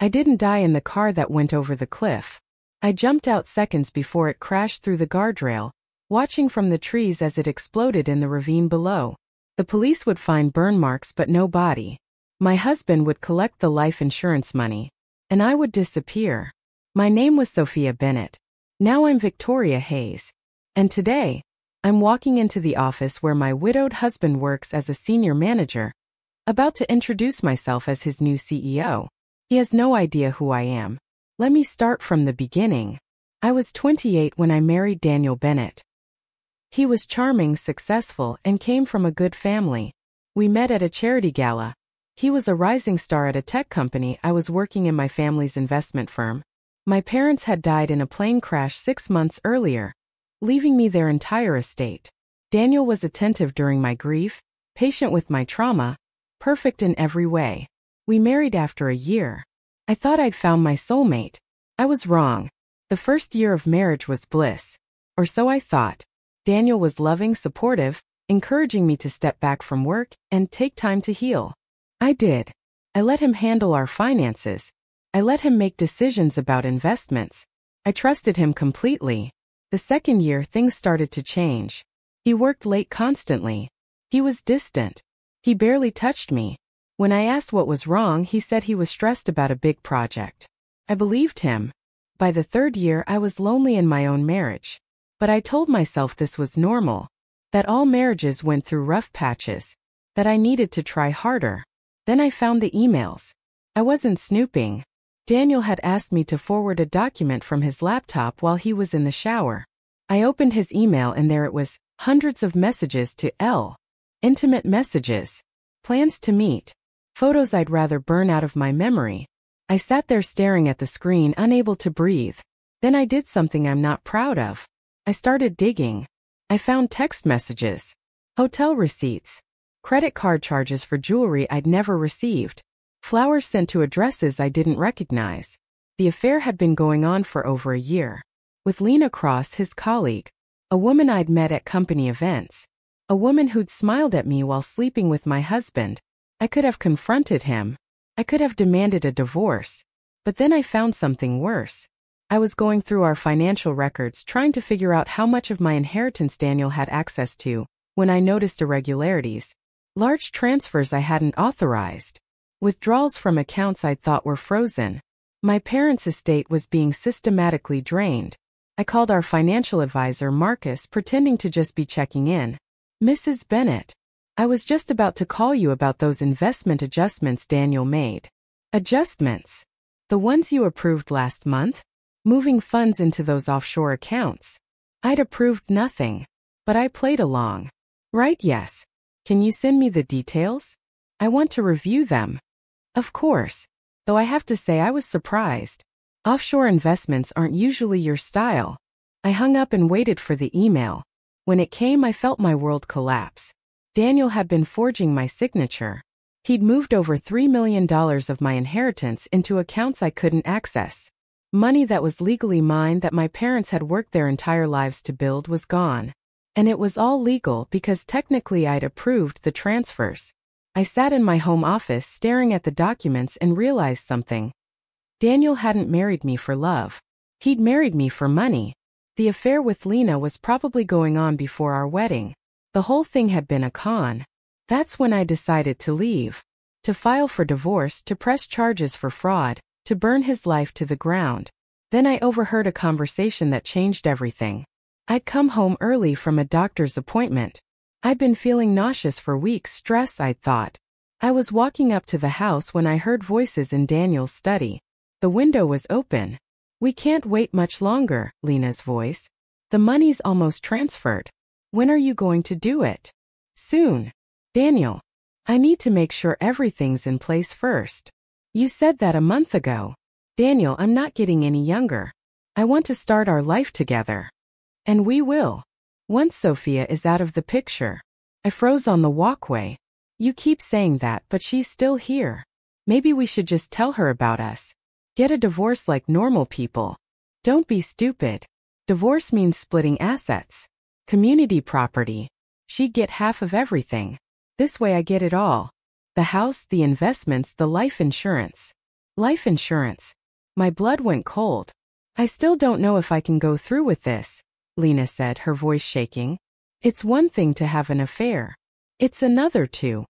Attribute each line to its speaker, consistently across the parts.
Speaker 1: I didn't die in the car that went over the cliff. I jumped out seconds before it crashed through the guardrail, watching from the trees as it exploded in the ravine below. The police would find burn marks but no body. My husband would collect the life insurance money, and I would disappear. My name was Sophia Bennett. Now I'm Victoria Hayes. And today, I'm walking into the office where my widowed husband works as a senior manager, about to introduce myself as his new CEO. He has no idea who I am. Let me start from the beginning. I was 28 when I married Daniel Bennett. He was charming, successful, and came from a good family. We met at a charity gala. He was a rising star at a tech company. I was working in my family's investment firm. My parents had died in a plane crash 6 months earlier, leaving me their entire estate. Daniel was attentive during my grief, patient with my trauma, perfect in every way. We married after a year. I thought I'd found my soulmate. I was wrong. The first year of marriage was bliss. Or so I thought. Daniel was loving, supportive, encouraging me to step back from work and take time to heal. I did. I let him handle our finances. I let him make decisions about investments. I trusted him completely. The second year, things started to change. He worked late constantly. He was distant. He barely touched me. When I asked what was wrong, he said he was stressed about a big project. I believed him. By the third year, I was lonely in my own marriage. But I told myself this was normal, that all marriages went through rough patches, that I needed to try harder. Then I found the emails. I wasn't snooping. Daniel had asked me to forward a document from his laptop while he was in the shower. I opened his email and there it was, hundreds of messages to L. Intimate messages. Plans to meet. Photos I'd rather burn out of my memory. I sat there staring at the screen, unable to breathe. Then I did something I'm not proud of. I started digging. I found text messages, hotel receipts, credit card charges for jewelry I'd never received, flowers sent to addresses I didn't recognize. The affair had been going on for over a year. With Lena Cross, his colleague, a woman I'd met at company events, a woman who'd smiled at me while sleeping with my husband. I could have confronted him. I could have demanded a divorce. But then I found something worse. I was going through our financial records trying to figure out how much of my inheritance Daniel had access to, when I noticed irregularities. Large transfers I hadn't authorized. Withdrawals from accounts I'd thought were frozen. My parents' estate was being systematically drained. I called our financial advisor, Marcus, pretending to just be checking in. Mrs. Bennett, I was just about to call you about those investment adjustments Daniel made. Adjustments? The ones you approved last month? Moving funds into those offshore accounts. I'd approved nothing. But I played along. Right? Yes. Can you send me the details? I want to review them. Of course. Though I have to say I was surprised. Offshore investments aren't usually your style. I hung up and waited for the email. When it came, I felt my world collapse. Daniel had been forging my signature. He'd moved over $3 million of my inheritance into accounts I couldn't access. Money that was legally mine that my parents had worked their entire lives to build was gone. And it was all legal because technically I'd approved the transfers. I sat in my home office staring at the documents and realized something. Daniel hadn't married me for love. He'd married me for money. The affair with Lena was probably going on before our wedding. The whole thing had been a con. That's when I decided to leave. To file for divorce, to press charges for fraud, to burn his life to the ground. Then I overheard a conversation that changed everything. I'd come home early from a doctor's appointment. I'd been feeling nauseous for weeks, stress I'd thought. I was walking up to the house when I heard voices in Daniel's study. The window was open. We can't wait much longer, Lena's voice. The money's almost transferred. When are you going to do it? Soon. Daniel, I need to make sure everything's in place first. You said that a month ago. Daniel, I'm not getting any younger. I want to start our life together. And we will. Once Sophia is out of the picture. I froze on the walkway. You keep saying that, but she's still here. Maybe we should just tell her about us. Get a divorce like normal people. Don't be stupid. Divorce means splitting assets. Community property. She'd get half of everything. This way I get it all. The house, the investments, the life insurance. Life insurance. My blood went cold. I still don't know if I can go through with this, Lena said, her voice shaking. It's one thing to have an affair. It's another to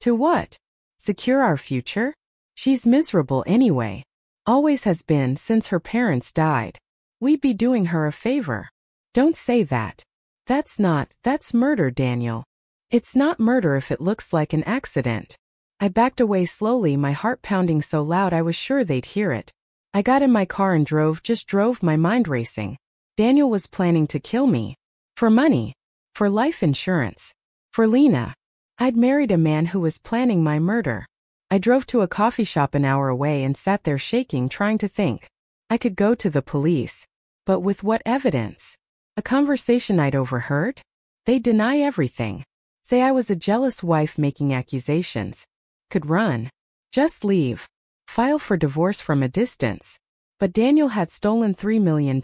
Speaker 1: what? Secure our future? She's miserable anyway. Always has been since her parents died. We'd be doing her a favor. Don't say that. That's murder, Daniel. It's not murder if it looks like an accident. I backed away slowly, my heart pounding so loud I was sure they'd hear it. I got in my car and drove, my mind racing. Daniel was planning to kill me. For money. For life insurance. For Lena. I'd married a man who was planning my murder. I drove to a coffee shop an hour away and sat there shaking, trying to think. I could go to the police. But with what evidence? A conversation I'd overheard? They'd deny everything. Say I was a jealous wife making accusations. Could run. Just leave. File for divorce from a distance. But Daniel had stolen $3 million.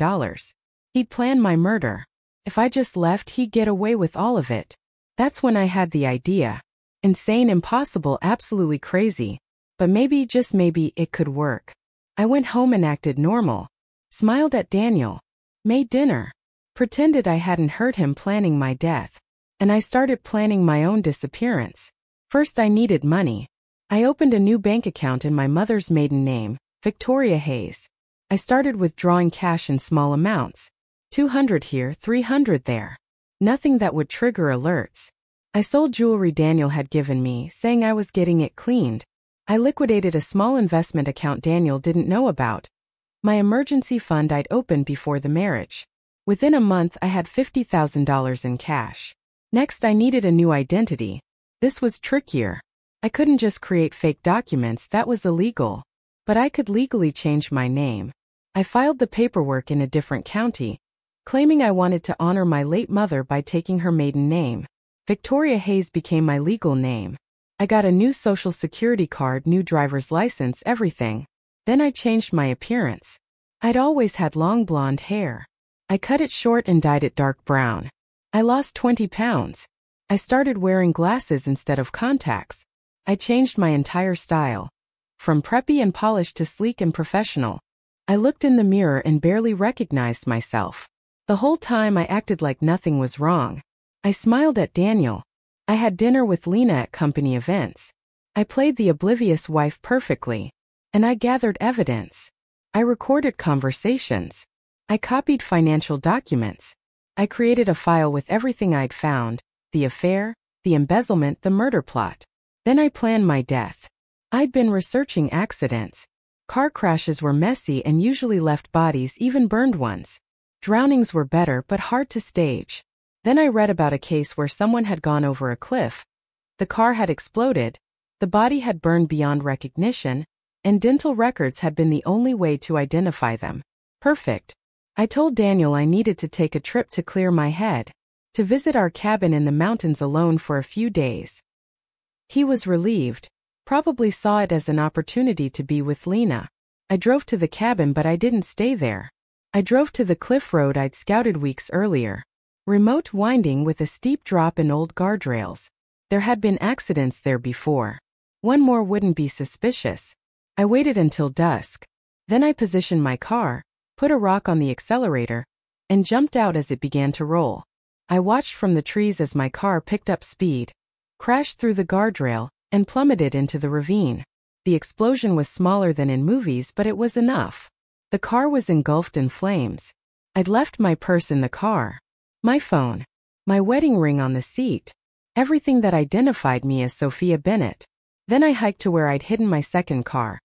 Speaker 1: He'd planned my murder. If I just left, he'd get away with all of it. That's when I had the idea. Insane, impossible, absolutely crazy. But maybe, just maybe, it could work. I went home and acted normal. Smiled at Daniel. Made dinner. Pretended I hadn't heard him planning my death. And I started planning my own disappearance. First, I needed money. I opened a new bank account in my mother's maiden name, Victoria Hayes. I started withdrawing cash in small amounts. 200 here, 300 there. Nothing that would trigger alerts. I sold jewelry Daniel had given me, saying I was getting it cleaned. I liquidated a small investment account Daniel didn't know about. My emergency fund I'd opened before the marriage. Within a month I had $50,000 in cash. Next I needed a new identity. This was trickier. I couldn't just create fake documents, that was illegal. But I could legally change my name. I filed the paperwork in a different county, claiming I wanted to honor my late mother by taking her maiden name. Victoria Hayes became my legal name. I got a new social security card, new driver's license, everything. Then I changed my appearance. I'd always had long blonde hair. I cut it short and dyed it dark brown. I lost 20 pounds. I started wearing glasses instead of contacts. I changed my entire style. From preppy and polished to sleek and professional. I looked in the mirror and barely recognized myself. The whole time I acted like nothing was wrong. I smiled at Daniel. I had dinner with Lena at company events. I played the oblivious wife perfectly. And I gathered evidence. I recorded conversations. I copied financial documents. I created a file with everything I'd found, the affair, the embezzlement, the murder plot. Then I planned my death. I'd been researching accidents. Car crashes were messy and usually left bodies, even burned ones. Drownings were better but hard to stage. Then I read about a case where someone had gone over a cliff. The car had exploded, the body had burned beyond recognition, and dental records had been the only way to identify them. Perfect. I told Daniel I needed to take a trip to clear my head, to visit our cabin in the mountains alone for a few days. He was relieved, probably saw it as an opportunity to be with Lena. I drove to the cabin but I didn't stay there. I drove to the cliff road I'd scouted weeks earlier. Remote, winding with a steep drop and old guardrails. There had been accidents there before. One more wouldn't be suspicious. I waited until dusk. Then I positioned my car, put a rock on the accelerator, and jumped out as it began to roll. I watched from the trees as my car picked up speed, crashed through the guardrail, and plummeted into the ravine. The explosion was smaller than in movies, but it was enough. The car was engulfed in flames. I'd left my purse in the car. My phone. My wedding ring on the seat. Everything that identified me as Sophia Bennett. Then I hiked to where I'd hidden my second car.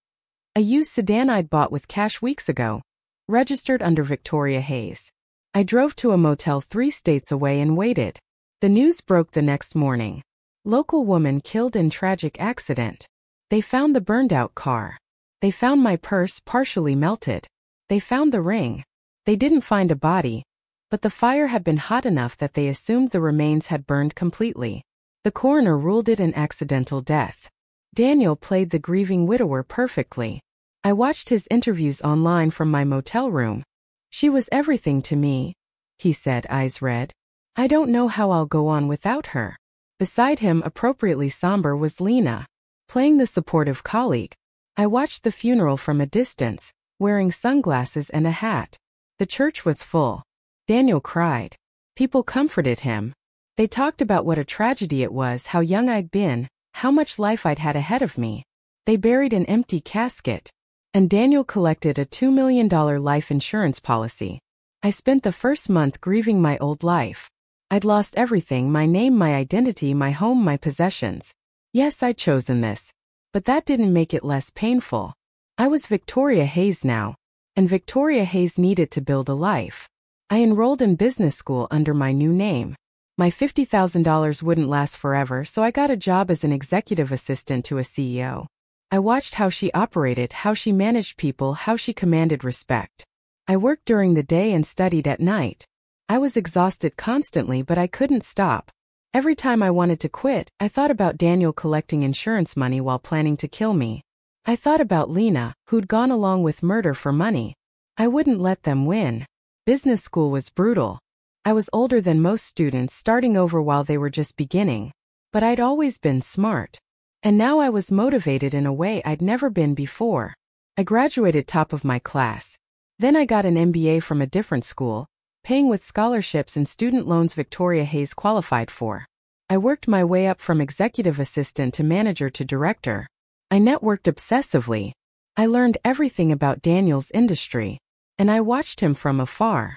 Speaker 1: A used sedan I'd bought with cash weeks ago. Registered under Victoria Hayes. I drove to a motel 3 states away and waited. The news broke the next morning. Local woman killed in tragic accident. They found the burned-out car. They found my purse partially melted. They found the ring. They didn't find a body, but the fire had been hot enough that they assumed the remains had burned completely. The coroner ruled it an accidental death. Daniel played the grieving widower perfectly. I watched his interviews online from my motel room. She was everything to me, he said, eyes red. I don't know how I'll go on without her. Beside him, appropriately somber, was Lena, playing the supportive colleague. I watched the funeral from a distance, wearing sunglasses and a hat. The church was full. Daniel cried. People comforted him. They talked about what a tragedy it was, how young I'd been, how much life I'd had ahead of me. They buried an empty casket. And Daniel collected a $2 million life insurance policy. I spent the first month grieving my old life. I'd lost everything: my name, my identity, my home, my possessions. Yes, I'd chosen this. But that didn't make it less painful. I was Victoria Hayes now. And Victoria Hayes needed to build a life. I enrolled in business school under my new name. My $50,000 wouldn't last forever, so I got a job as an executive assistant to a CEO. I watched how she operated, how she managed people, how she commanded respect. I worked during the day and studied at night. I was exhausted constantly, but I couldn't stop. Every time I wanted to quit, I thought about Daniel collecting insurance money while planning to kill me. I thought about Lena, who'd gone along with murder for money. I wouldn't let them win. Business school was brutal. I was older than most students, starting over while they were just beginning. But I'd always been smart. And now I was motivated in a way I'd never been before. I graduated top of my class. Then I got an MBA from a different school, paying with scholarships and student loans Victoria Hayes qualified for. I worked my way up from executive assistant to manager to director. I networked obsessively. I learned everything about Daniel's industry. And I watched him from afar.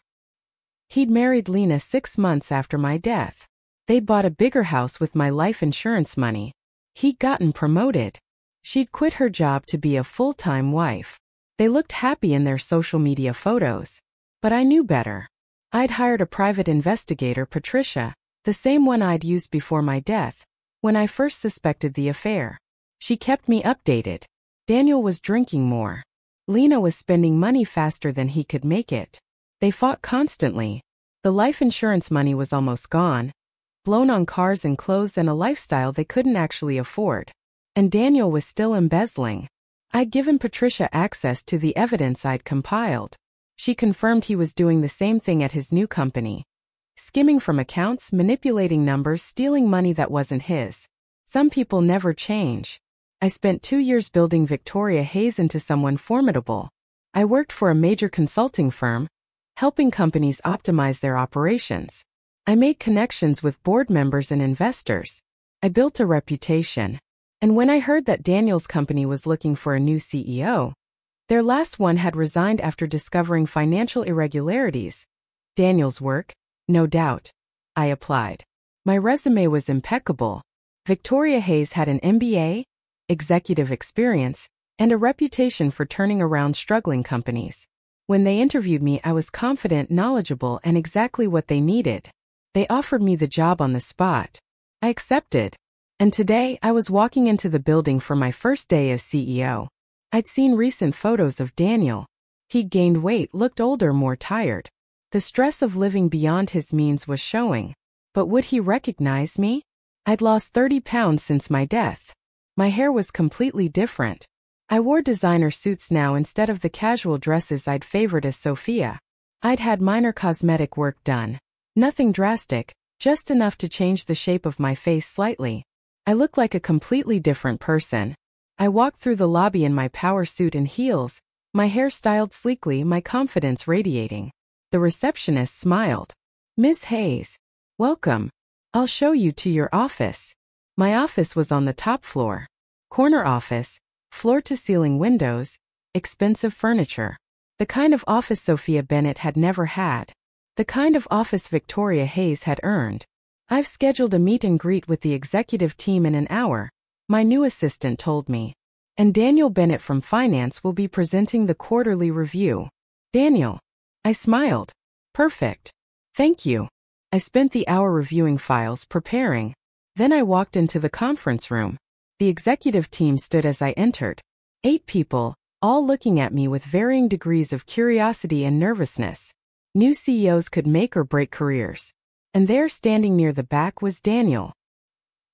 Speaker 1: He'd married Lena 6 months after my death. They bought a bigger house with my life insurance money. He'd gotten promoted. She'd quit her job to be a full-time wife. They looked happy in their social media photos. But I knew better. I'd hired a private investigator, Patricia, the same one I'd used before my death, when I first suspected the affair. She kept me updated. Daniel was drinking more. Lena was spending money faster than he could make it. They fought constantly. The life insurance money was almost gone, blown on cars and clothes and a lifestyle they couldn't actually afford. And Daniel was still embezzling. I'd given Patricia access to the evidence I'd compiled. She confirmed he was doing the same thing at his new company. Skimming from accounts, manipulating numbers, stealing money that wasn't his. Some people never change. I spent 2 years building Victoria Hayes into someone formidable. I worked for a major consulting firm, helping companies optimize their operations. I made connections with board members and investors. I built a reputation. And when I heard that Daniel's company was looking for a new CEO, their last one had resigned after discovering financial irregularities. Daniel's work? No doubt. I applied. My resume was impeccable. Victoria Hayes had an MBA, executive experience, and a reputation for turning around struggling companies. When they interviewed me, I was confident, knowledgeable, and exactly what they needed. They offered me the job on the spot. I accepted. And today, I was walking into the building for my first day as CEO. I'd seen recent photos of Daniel. He'd gained weight, looked older, more tired. The stress of living beyond his means was showing. But would he recognize me? I'd lost 30 pounds since my death. My hair was completely different. I wore designer suits now instead of the casual dresses I'd favored as Sophia. I'd had minor cosmetic work done. Nothing drastic, just enough to change the shape of my face slightly. I looked like a completely different person. I walked through the lobby in my power suit and heels, my hair styled sleekly, my confidence radiating. The receptionist smiled. "Miss Hayes, welcome. I'll show you to your office." My office was on the top floor. Corner office, floor-to-ceiling windows, expensive furniture. The kind of office Sophia Bennett had never had. The kind of office Victoria Hayes had earned. "I've scheduled a meet and greet with the executive team in an hour," my new assistant told me. "And Daniel Bennett from finance will be presenting the quarterly review." "Daniel." I smiled. "Perfect. Thank you." I spent the hour reviewing files, preparing. Then I walked into the conference room. The executive team stood as I entered. 8 people, all looking at me with varying degrees of curiosity and nervousness. New CEOs could make or break careers. And there, standing near the back, was Daniel.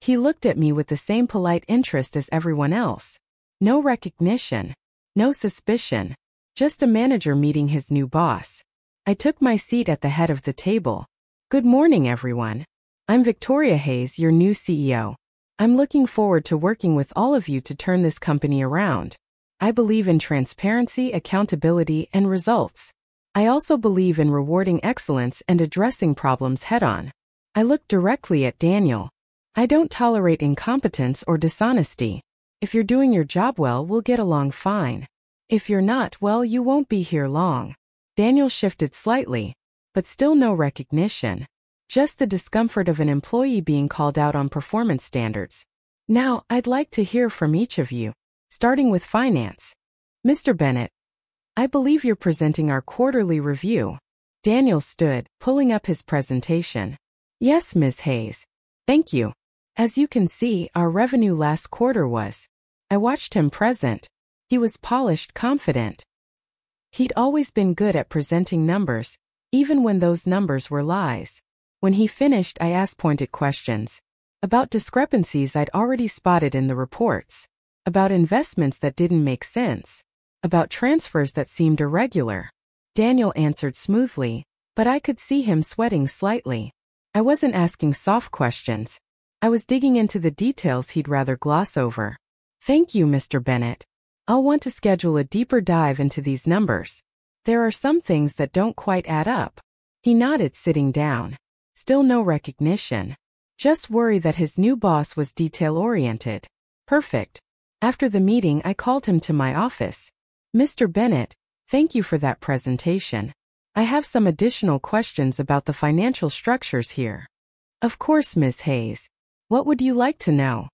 Speaker 1: He looked at me with the same polite interest as everyone else. No recognition. No suspicion. Just a manager meeting his new boss. I took my seat at the head of the table. "Good morning, everyone. I'm Victoria Hayes, your new CEO. I'm looking forward to working with all of you to turn this company around." I believe in transparency, accountability, and results. I also believe in rewarding excellence and addressing problems head-on. I looked directly at Daniel. I don't tolerate incompetence or dishonesty. If you're doing your job well, we'll get along fine. If you're not, well, you won't be here long. Daniel shifted slightly, but still no recognition. Just the discomfort of an employee being called out on performance standards. Now, I'd like to hear from each of you, starting with finance. Mr. Bennett, I believe you're presenting our quarterly review. Daniel stood, pulling up his presentation. Yes, Ms. Hayes. Thank you. As you can see, our revenue last quarter was. I watched him present. He was polished, confident. He'd always been good at presenting numbers, even when those numbers were lies. When he finished, I asked pointed questions. About discrepancies I'd already spotted in the reports. About investments that didn't make sense. About transfers that seemed irregular. Daniel answered smoothly, but I could see him sweating slightly. I wasn't asking soft questions. I was digging into the details he'd rather gloss over. Thank you, Mr. Bennett. I'll want to schedule a deeper dive into these numbers. There are some things that don't quite add up. He nodded, sitting down. Still no recognition. Just worry that his new boss was detail-oriented. Perfect. After the meeting, I called him to my office. Mr. Bennett, thank you for that presentation. I have some additional questions about the financial structures here. Of course, Ms. Hayes. What would you like to know?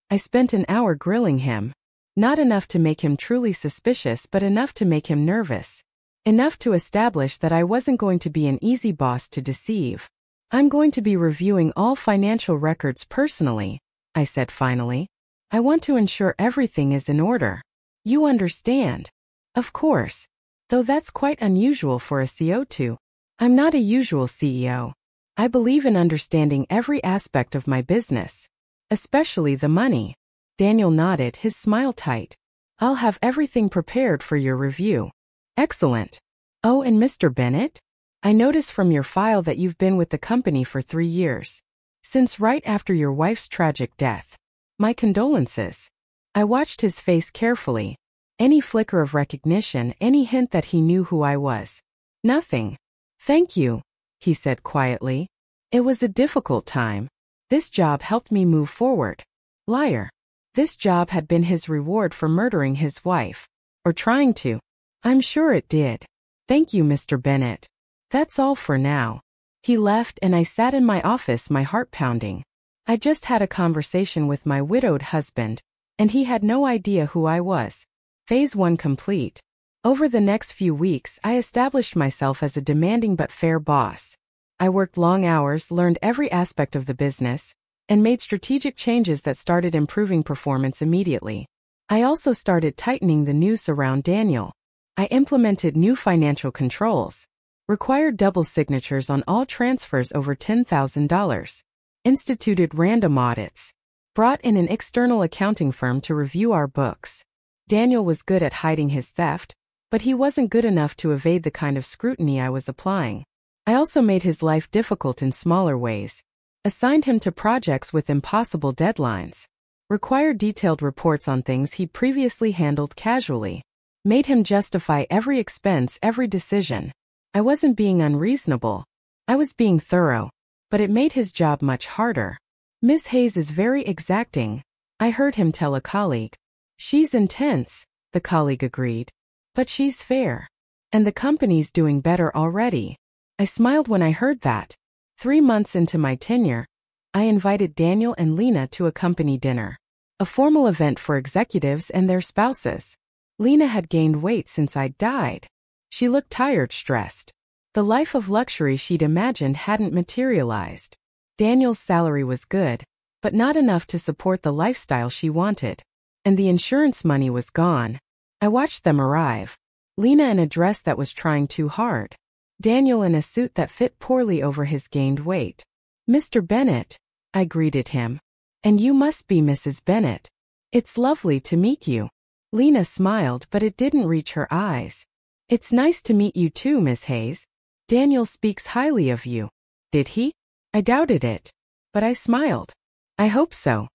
Speaker 1: I spent an hour grilling him. Not enough to make him truly suspicious, but enough to make him nervous. Enough to establish that I wasn't going to be an easy boss to deceive. I'm going to be reviewing all financial records personally, I said finally. I want to ensure everything is in order. You understand? Of course. Though that's quite unusual for a CEO to. I'm not a usual CEO. I believe in understanding every aspect of my business. Especially the money. Daniel nodded, his smile tight. I'll have everything prepared for your review. Excellent. Oh, and Mr. Bennett? I notice from your file that you've been with the company for 3 years. Since right after your wife's tragic death. My condolences. I watched his face carefully. Any flicker of recognition, any hint that he knew who I was. Nothing. Thank you, he said quietly. It was a difficult time. This job helped me move forward. Liar. This job had been his reward for murdering his wife. Or trying to. I'm sure it did. Thank you, Mr. Bennett. That's all for now. He left and I sat in my office, my heart pounding. I just had a conversation with my widowed husband, and he had no idea who I was. Phase 1 complete. Over the next few weeks, I established myself as a demanding but fair boss. I worked long hours, learned every aspect of the business, and made strategic changes that started improving performance immediately. I also started tightening the noose around Daniel. I implemented new financial controls. Required double signatures on all transfers over $10,000. Instituted random audits. Brought in an external accounting firm to review our books. Daniel was good at hiding his theft, but he wasn't good enough to evade the kind of scrutiny I was applying. I also made his life difficult in smaller ways. Assigned him to projects with impossible deadlines. Required detailed reports on things he previously handled casually. Made him justify every expense, every decision. I wasn't being unreasonable. I was being thorough. But it made his job much harder. Ms. Hayes is very exacting, I heard him tell a colleague. She's intense, the colleague agreed. But she's fair. And the company's doing better already. I smiled when I heard that. 3 months into my tenure, I invited Daniel and Lena to a company dinner. A formal event for executives and their spouses. Lena had gained weight since I'd died. She looked tired, stressed. The life of luxury she'd imagined hadn't materialized. Daniel's salary was good, but not enough to support the lifestyle she wanted. And the insurance money was gone. I watched them arrive. Lena in a dress that was trying too hard. Daniel in a suit that fit poorly over his gained weight. Mr. Bennett, I greeted him. And you must be Mrs. Bennett. It's lovely to meet you. Lena smiled, but it didn't reach her eyes. It's nice to meet you too, Miss Hayes. Daniel speaks highly of you. Did he? I doubted it. But I smiled. I hope so.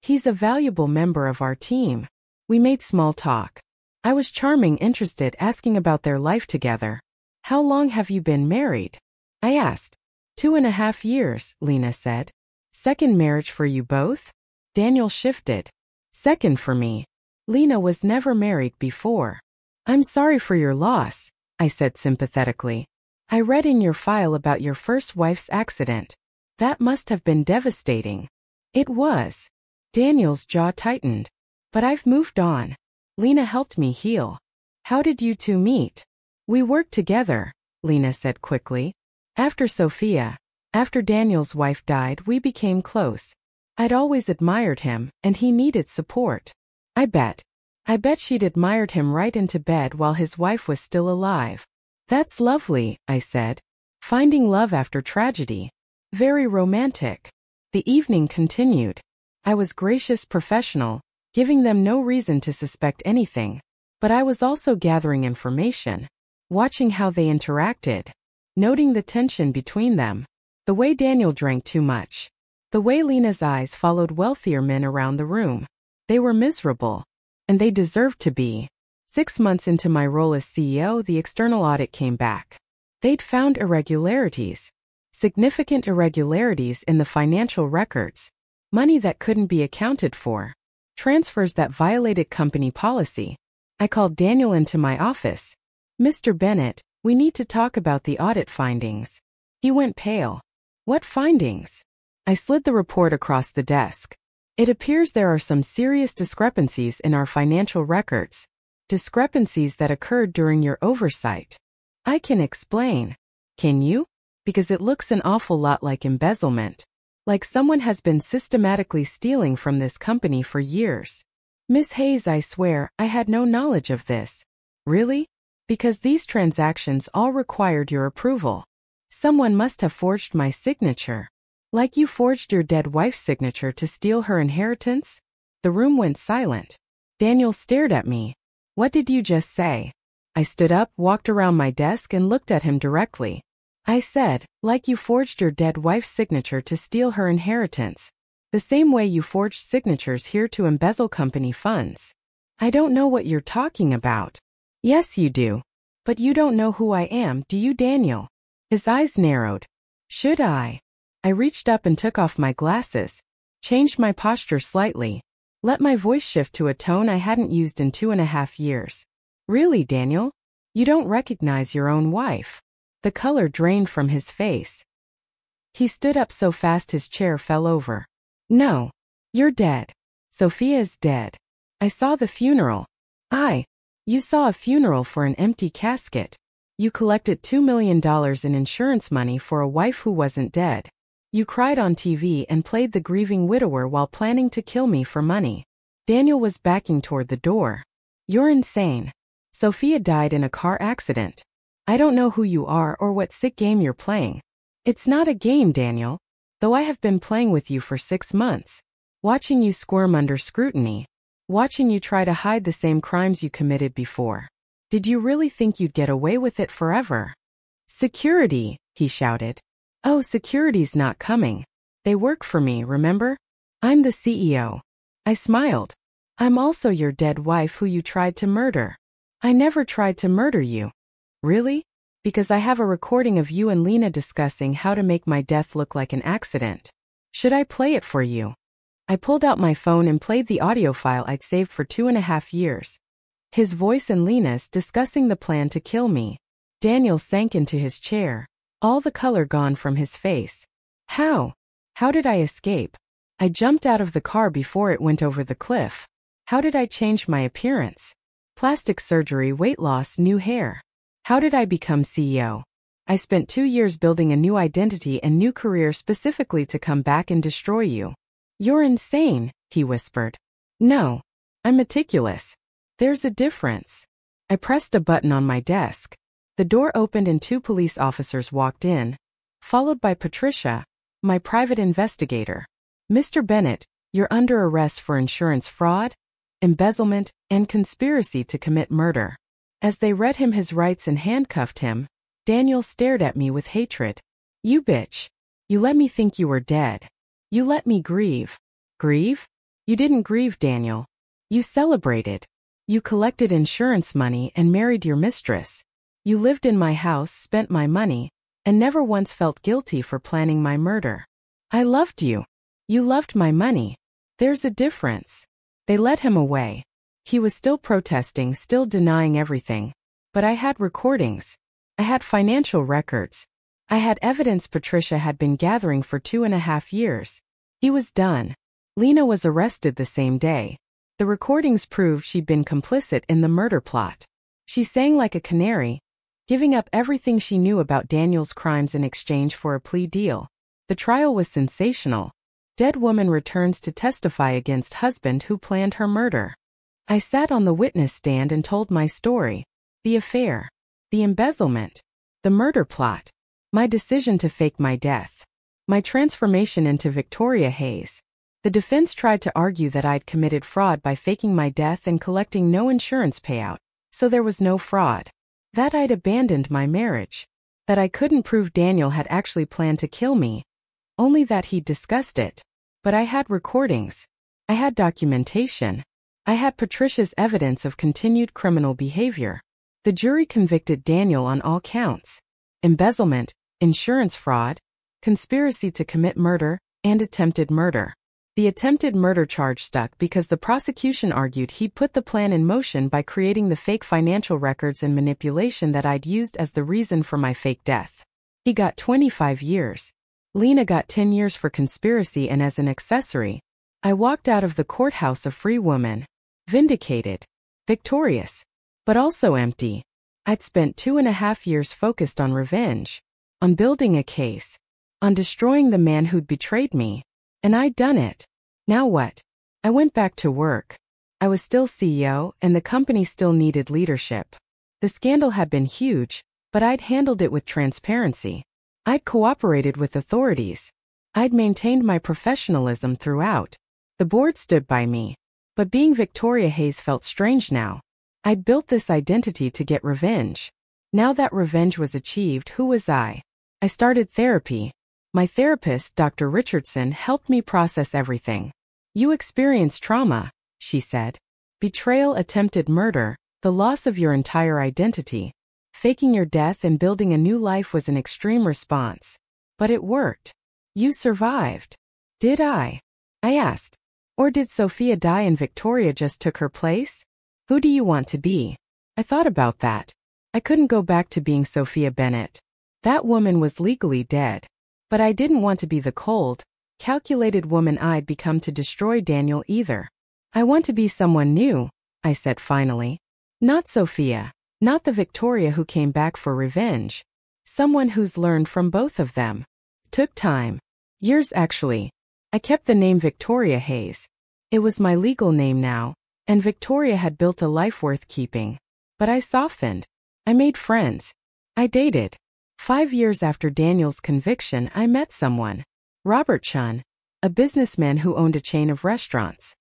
Speaker 1: He's a valuable member of our team. We made small talk. I was charming, interested, asking about their life together. How long have you been married? I asked. 2.5 years, Lena said. Second marriage for you both? Daniel shifted. Second for me. Lena was never married before. I'm sorry for your loss, I said sympathetically. I read in your file about your first wife's accident. That must have been devastating. It was. Daniel's jaw tightened. But I've moved on. Lena helped me heal. How did you two meet? We worked together, Lena said quickly. After Sophia, after Daniel's wife died, we became close. I'd always admired him, and he needed support. I bet she'd admired him right into bed while his wife was still alive. That's lovely, I said. Finding love after tragedy. Very romantic. The evening continued. I was gracious, professional, giving them no reason to suspect anything. But I was also gathering information, watching how they interacted, noting the tension between them, the way Daniel drank too much, the way Lena's eyes followed wealthier men around the room. They were miserable. And they deserved to be. 6 months into my role as CEO, the external audit came back. They'd found irregularities. Significant irregularities in the financial records. Money that couldn't be accounted for. Transfers that violated company policy. I called Daniel into my office. Mr. Bennett, we need to talk about the audit findings. He went pale. What findings? I slid the report across the desk. It appears there are some serious discrepancies in our financial records. Discrepancies that occurred during your oversight. I can explain. Can you? Because it looks an awful lot like embezzlement. Like someone has been systematically stealing from this company for years. Miss Hayes, I swear, I had no knowledge of this. Really? Because these transactions all required your approval. Someone must have forged my signature. Like you forged your dead wife's signature to steal her inheritance? The room went silent. Daniel stared at me. What did you just say? I stood up, walked around my desk, and looked at him directly. I said, like you forged your dead wife's signature to steal her inheritance. The same way you forged signatures here to embezzle company funds. I don't know what you're talking about. Yes, you do. But you don't know who I am, do you, Daniel? His eyes narrowed. Should I? I reached up and took off my glasses, changed my posture slightly, let my voice shift to a tone I hadn't used in 2.5 years. Really, Daniel? You don't recognize your own wife. The color drained from his face. He stood up so fast his chair fell over. No. You're dead. Sophia's dead. I saw the funeral. You saw a funeral for an empty casket. You collected $2 million in insurance money for a wife who wasn't dead. You cried on TV and played the grieving widower while planning to kill me for money. Daniel was backing toward the door. You're insane. Sophia died in a car accident. I don't know who you are or what sick game you're playing. It's not a game, Daniel. Though I have been playing with you for 6 months. Watching you squirm under scrutiny. Watching you try to hide the same crimes you committed before. Did you really think you'd get away with it forever? Security, he shouted. Oh, security's not coming. They work for me, remember? I'm the CEO. I smiled. I'm also your dead wife who you tried to murder. I never tried to murder you. Really? Because I have a recording of you and Lena discussing how to make my death look like an accident. Should I play it for you? I pulled out my phone and played the audio file I'd saved for 2.5 years. His voice and Lena's discussing the plan to kill me. Daniel sank into his chair. All the color gone from his face. How? How did I escape? I jumped out of the car before it went over the cliff. How did I change my appearance? Plastic surgery, weight loss, new hair. How did I become CEO? I spent 2 years building a new identity and new career specifically to come back and destroy you. You're insane, he whispered. No. I'm meticulous. There's a difference. I pressed a button on my desk. The door opened and 2 police officers walked in, followed by Patricia, my private investigator. Mr. Bennett, you're under arrest for insurance fraud, embezzlement, and conspiracy to commit murder. As they read him his rights and handcuffed him, Daniel stared at me with hatred. You bitch. You let me think you were dead. You let me grieve. Grieve? You didn't grieve, Daniel. You celebrated. You collected insurance money and married your mistress. You lived in my house, spent my money, and never once felt guilty for planning my murder. I loved you. You loved my money. There's a difference. They led him away. He was still protesting, still denying everything. But I had recordings. I had financial records. I had evidence Patricia had been gathering for 2.5 years. He was done. Lena was arrested the same day. The recordings proved she'd been complicit in the murder plot. She sang like a canary, giving up everything she knew about Daniel's crimes in exchange for a plea deal. The trial was sensational. Dead woman returns to testify against husband who planned her murder. I sat on the witness stand and told my story. The affair. The embezzlement. The murder plot. My decision to fake my death. My transformation into Victoria Hayes. The defense tried to argue that I'd committed fraud by faking my death and collecting no insurance payout, so there was no fraud. That I'd abandoned my marriage. That I couldn't prove Daniel had actually planned to kill me. Only that he'd discussed it. But I had recordings. I had documentation. I had Patricia's evidence of continued criminal behavior. The jury convicted Daniel on all counts. Embezzlement, insurance fraud, conspiracy to commit murder, and attempted murder. The attempted murder charge stuck because the prosecution argued he'd put the plan in motion by creating the fake financial records and manipulation that I'd used as the reason for my fake death. He got 25 years. Lena got 10 years for conspiracy and as an accessory. I walked out of the courthouse a free woman. Vindicated. Victorious. But also empty. I'd spent 2.5 years focused on revenge. On building a case. On destroying the man who'd betrayed me. And I'd done it. Now what? I went back to work. I was still CEO, and the company still needed leadership. The scandal had been huge, but I'd handled it with transparency. I'd cooperated with authorities. I'd maintained my professionalism throughout. The board stood by me. But being Victoria Hayes felt strange now. I'd built this identity to get revenge. Now that revenge was achieved, who was I? I started therapy. My therapist, Dr. Richardson, helped me process everything. You experienced trauma, she said. Betrayal, attempted murder, the loss of your entire identity. Faking your death and building a new life was an extreme response. But it worked. You survived. Did I? I asked. Or did Sophia die and Victoria just took her place? Who do you want to be? I thought about that. I couldn't go back to being Sophia Bennett. That woman was legally dead. But I didn't want to be the cold, calculated woman I'd become to destroy Daniel either. I want to be someone new, I said finally. Not Sophia. Not the Victoria who came back for revenge. Someone who's learned from both of them. Took time. Years actually. I kept the name Victoria Hayes. It was my legal name now, and Victoria had built a life worth keeping. But I softened. I made friends. I dated. 5 years after Daniel's conviction, I met someone. Robert Chun, a businessman who owned a chain of restaurants.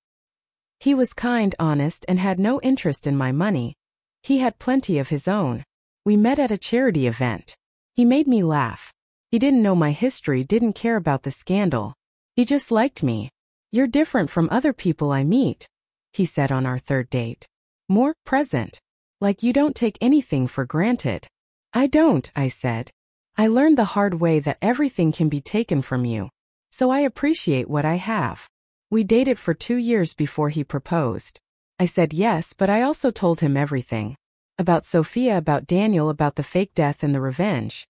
Speaker 1: He was kind, honest, and had no interest in my money. He had plenty of his own. We met at a charity event. He made me laugh. He didn't know my history, didn't care about the scandal. He just liked me. You're different from other people I meet, he said on our third date. More present. Like you don't take anything for granted. I don't, I said. I learned the hard way that everything can be taken from you. So I appreciate what I have. We dated for 2 years before he proposed. I said yes, but I also told him everything. About Sophia, about Daniel, about the fake death and the revenge.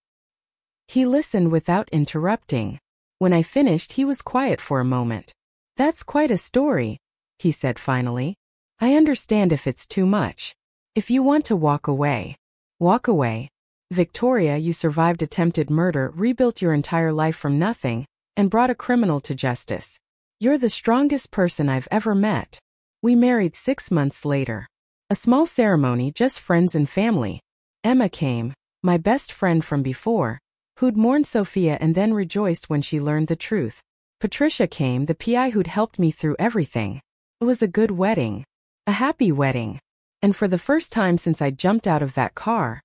Speaker 1: He listened without interrupting. When I finished, he was quiet for a moment. That's quite a story, he said finally. I understand if it's too much. If you want to walk away. Walk away. Victoria, you survived attempted murder, rebuilt your entire life from nothing, and brought a criminal to justice. You're the strongest person I've ever met. We married 6 months later. A small ceremony, just friends and family. Emma came, my best friend from before, who'd mourned Sophia and then rejoiced when she learned the truth. Patricia came, the PI who'd helped me through everything. It was a good wedding. A happy wedding. And for the first time since I jumped out of that car,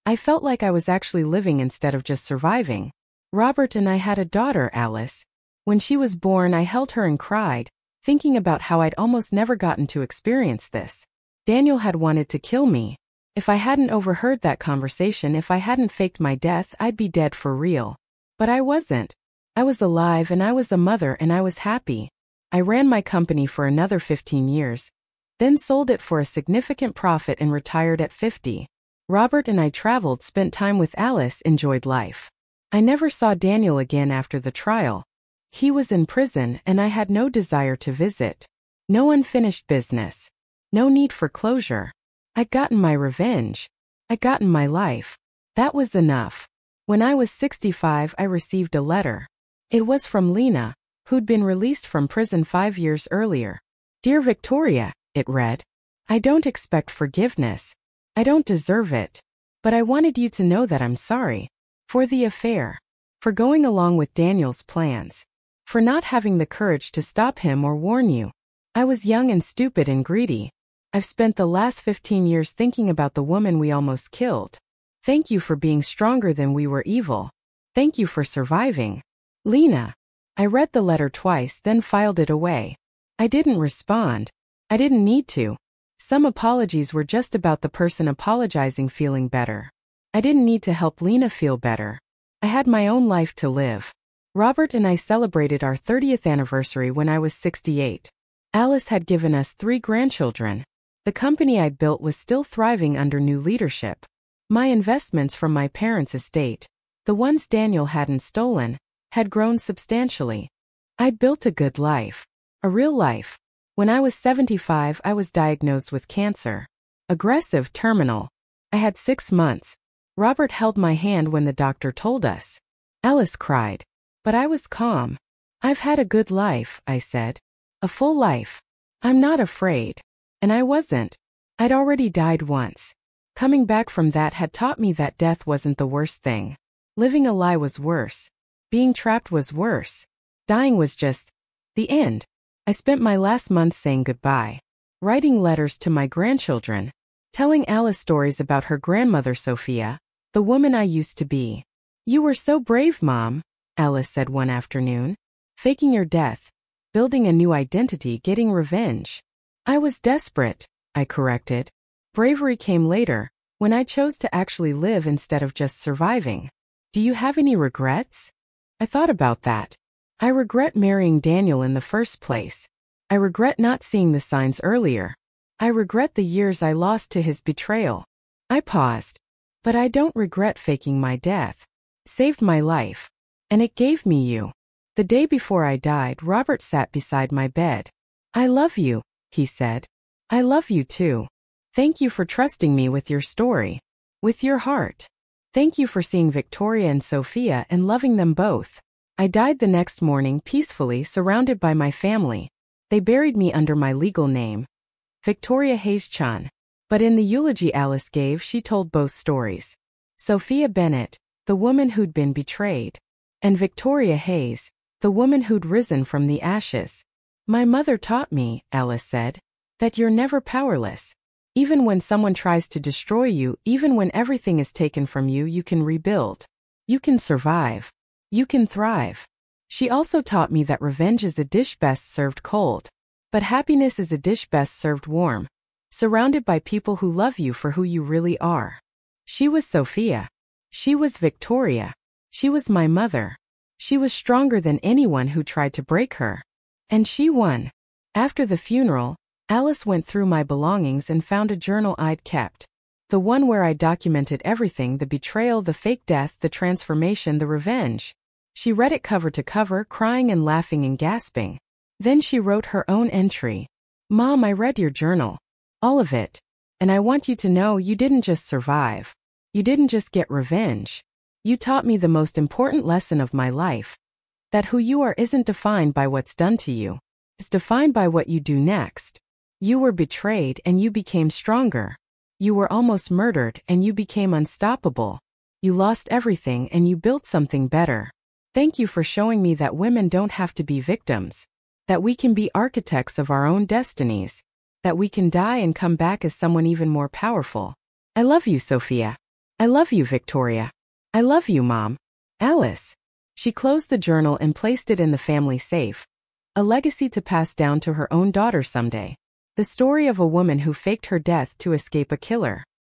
Speaker 1: I felt like I was actually living instead of just surviving. Robert and I had a daughter, Alice. When she was born, I held her and cried, thinking about how I'd almost never gotten to experience this. Daniel had wanted to kill me. If I hadn't overheard that conversation, if I hadn't faked my death, I'd be dead for real. But I wasn't. I was alive and I was a mother and I was happy. I ran my company for another 15 years, then sold it for a significant profit and retired at 50. Robert and I traveled, spent time with Alice, enjoyed life. I never saw Daniel again after the trial. He was in prison and I had no desire to visit. No unfinished business. No need for closure. I'd gotten my revenge. I'd gotten my life. That was enough. When I was 65, I received a letter. It was from Lena, who'd been released from prison 5 years earlier. Dear Victoria, it read. I don't expect forgiveness. I don't deserve it. But I wanted you to know that I'm sorry. For the affair. For going along with Daniel's plans. For not having the courage to stop him or warn you. I was young and stupid and greedy. I've spent the last 15 years thinking about the woman we almost killed. Thank you for being stronger than we were evil. Thank you for surviving. Lena. I read the letter twice, then filed it away. I didn't respond. I didn't need to. Some apologies were just about the person apologizing feeling better. I didn't need to help Lena feel better. I had my own life to live. Robert and I celebrated our 30th anniversary when I was 68. Alice had given us 3 grandchildren. The company I'd built was still thriving under new leadership. My investments from my parents' estate, the ones Daniel hadn't stolen, had grown substantially. I'd built a good life. A real life. When I was 75, I was diagnosed with cancer. Aggressive, terminal. I had 6 months. Robert held my hand when the doctor told us. Alice cried. But I was calm. I've had a good life, I said. A full life. I'm not afraid. And I wasn't. I'd already died once. Coming back from that had taught me that death wasn't the worst thing. Living a lie was worse. Being trapped was worse. Dying was just the end. I spent my last month saying goodbye. Writing letters to my grandchildren. Telling Alice stories about her grandmother Sophia, the woman I used to be. You were so brave, Mom, Alice said one afternoon. Faking your death. Building a new identity, getting revenge. I was desperate, I corrected. Bravery came later, when I chose to actually live instead of just surviving. Do you have any regrets? I thought about that. I regret marrying Daniel in the first place. I regret not seeing the signs earlier. I regret the years I lost to his betrayal. I paused. But I don't regret faking my death. Saved my life. And it gave me you. The day before I died, Robert sat beside my bed. I love you, he said. I love you too. Thank you for trusting me with your story. With your heart. Thank you for seeing Victoria and Sophia and loving them both. I died the next morning peacefully, surrounded by my family. They buried me under my legal name, Victoria Hayes-Chan. But in the eulogy Alice gave, she told both stories. Sophia Bennett, the woman who'd been betrayed. And Victoria Hayes, the woman who'd risen from the ashes. My mother taught me, Alice said, that you're never powerless. Even when someone tries to destroy you, even when everything is taken from you, you can rebuild. You can survive. You can thrive. She also taught me that revenge is a dish best served cold. But happiness is a dish best served warm. Surrounded by people who love you for who you really are. She was Sophia. She was Victoria. She was my mother. She was stronger than anyone who tried to break her. And she won. After the funeral, Alice went through my belongings and found a journal I'd kept. The one where I documented everything, the betrayal, the fake death, the transformation, the revenge. She read it cover to cover, crying and laughing and gasping. Then she wrote her own entry. Mom, I read your journal. All of it. And I want you to know you didn't just survive. You didn't just get revenge. You taught me the most important lesson of my life. That who you are isn't defined by what's done to you. It's defined by what you do next. You were betrayed and you became stronger. You were almost murdered and you became unstoppable. You lost everything and you built something better. Thank you for showing me that women don't have to be victims. That we can be architects of our own destinies. That we can die and come back as someone even more powerful. I love you, Sophia. I love you, Victoria. I love you, Mom. Alice. She closed the journal and placed it in the family safe. A legacy to pass down to her own daughter someday. The story of a woman who faked her death to escape a killer.